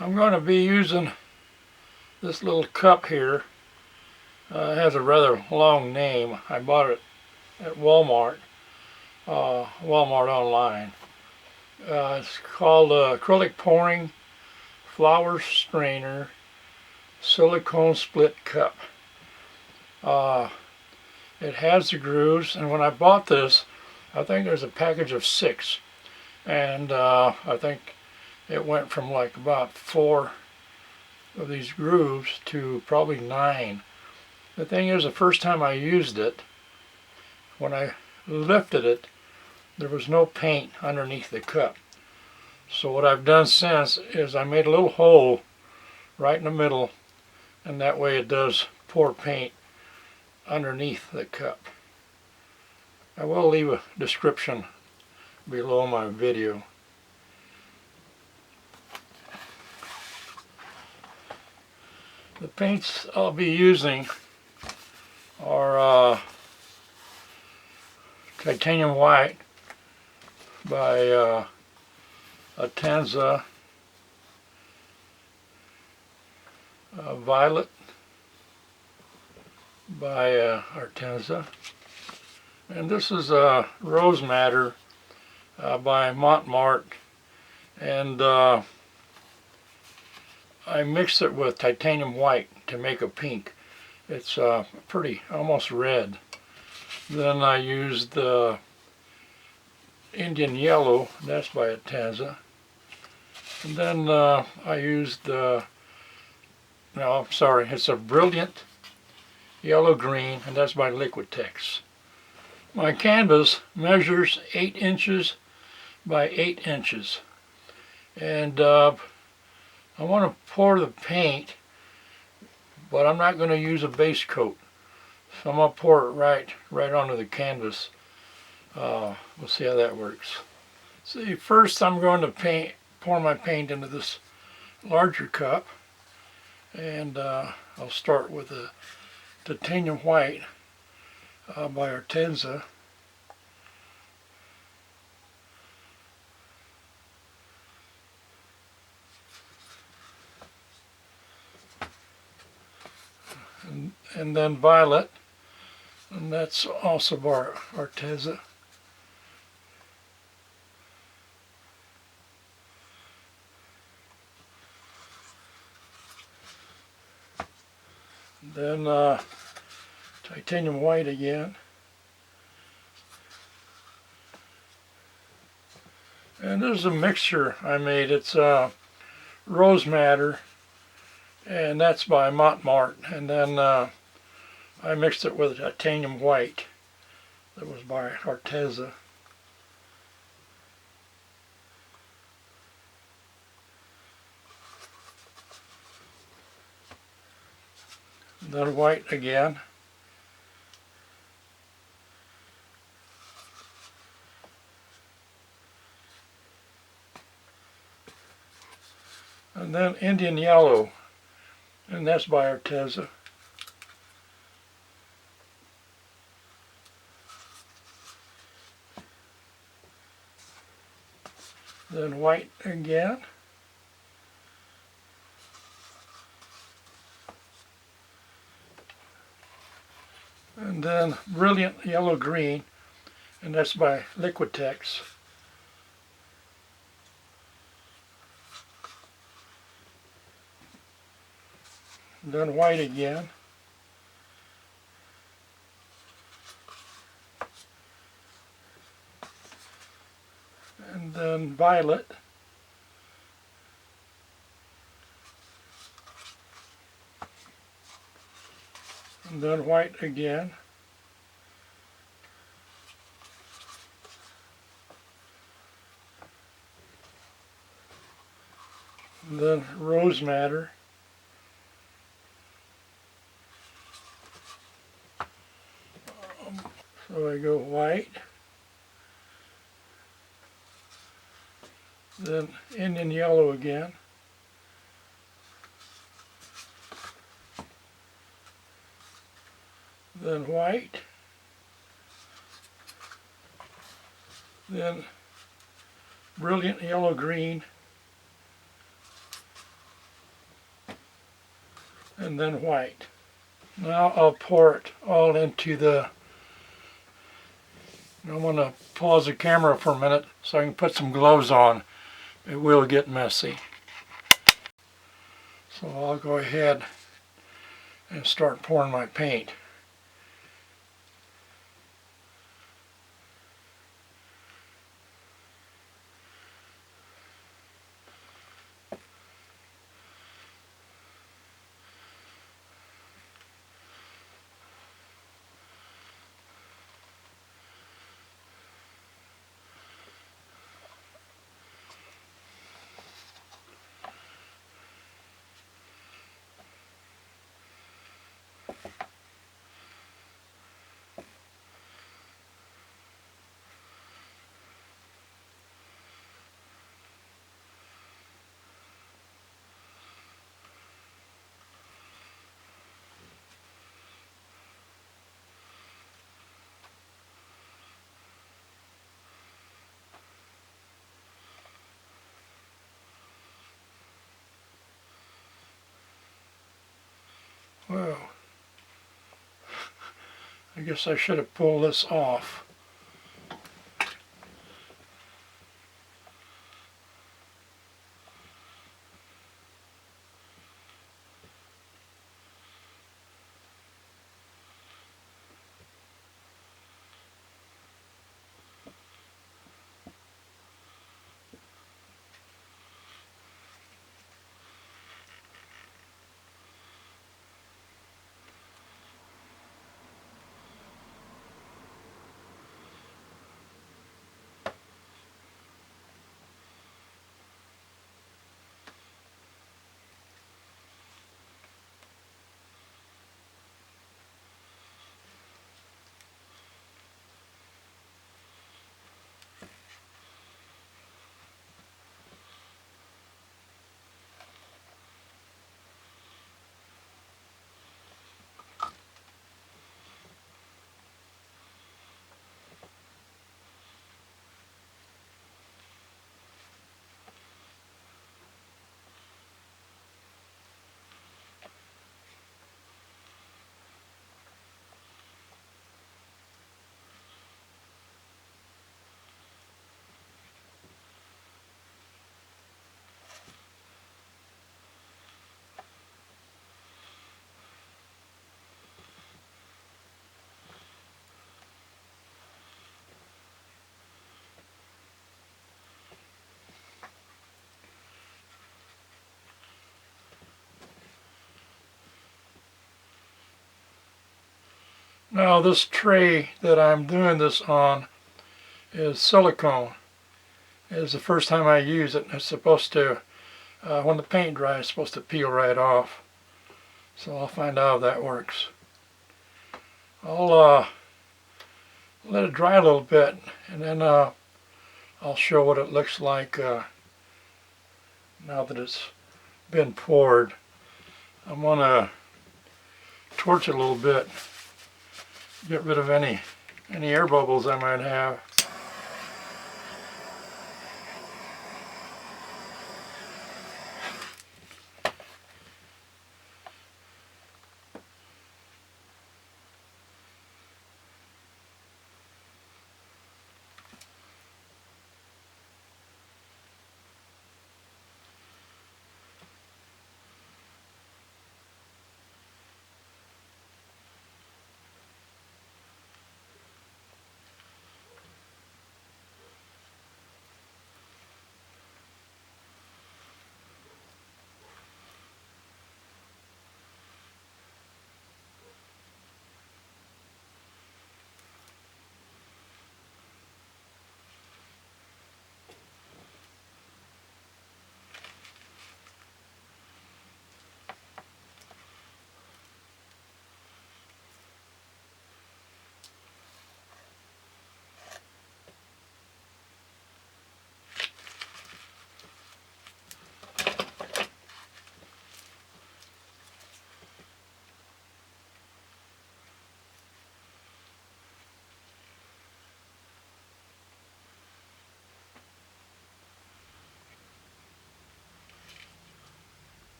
I'm going to be using this little cup here. It has a rather long name. I bought it at Walmart, Walmart online. It's called Acrylic Pouring Flower Strainer Silicone Split Cup. It has the grooves, and when I bought this, I think there's a package of 6, and I think it went from like about 4 of these grooves to probably 9. The thing is, the first time I used it, when I lifted it, there was no paint underneath the cup. So what I've done since is I made a little hole right in the middle, and that way it does pour paint underneath the cup. I will leave a description below my video. The paints I'll be using are titanium white by Arteza, violet by Arteza, and this is rose madder by Mont, and I mixed it with titanium white to make a pink. It's pretty, almost red. Then I used the Indian yellow, that's by Arteza. And then I used no, I'm sorry, it's a brilliant yellow green, and that's by Liquitex. My canvas measures 8 inches by 8 inches, and I want to pour the paint, but I'm not going to use a base coat, so I'm going to pour it right onto the canvas. We'll see how that works. See, first I'm going to pour my paint into this larger cup, and I'll start with the titanium white by Arteza. And then violet, and that's also by Arteza. Then titanium white again. And this is a mixture I made. It's rose madder, and that's by Mont. And then I mixed it with titanium white that was by Arteza. Then white again. And then Indian yellow, and that's by Arteza. Then white again. And then brilliant yellow green, and that's by Liquitex. Then white again. And then violet. And then white again. And then rose madder. So I go white, then Indian yellow again, then white, then brilliant yellow green, and then white. Now I'll pour it all into the... I'm going to pause the camera for a minute so I can put some gloves on. It will get messy. So I'll go ahead and start pouring my paint. Well, I guess I should have pulled this off. Now this tray that I'm doing this on is silicone. It's the first time I use it. It's supposed to, when the paint dries, it's supposed to peel right off. So I'll find out if that works. I'll let it dry a little bit, and then I'll show what it looks like now that it's been poured. I'm going to torch it a little bit, get rid of any air bubbles I might have.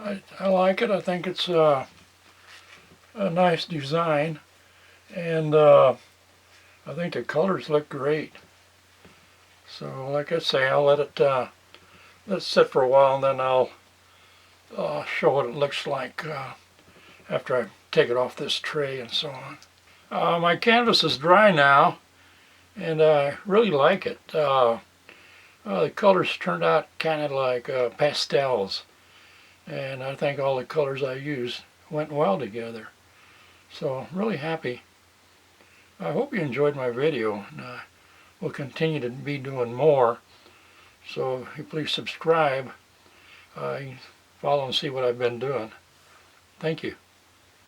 I like it. I think it's a nice design, and I think the colors look great. So like I say, I'll let it sit for a while, and then I'll show what it looks like after I take it off this tray and so on. My canvas is dry now, and I really like it. The colors turned out kind of like pastels, and I think all the colors I used went well together. So I'm really happy. I hope you enjoyed my video, and we'll continue to be doing more. So please subscribe, follow and see what I've been doing. Thank you.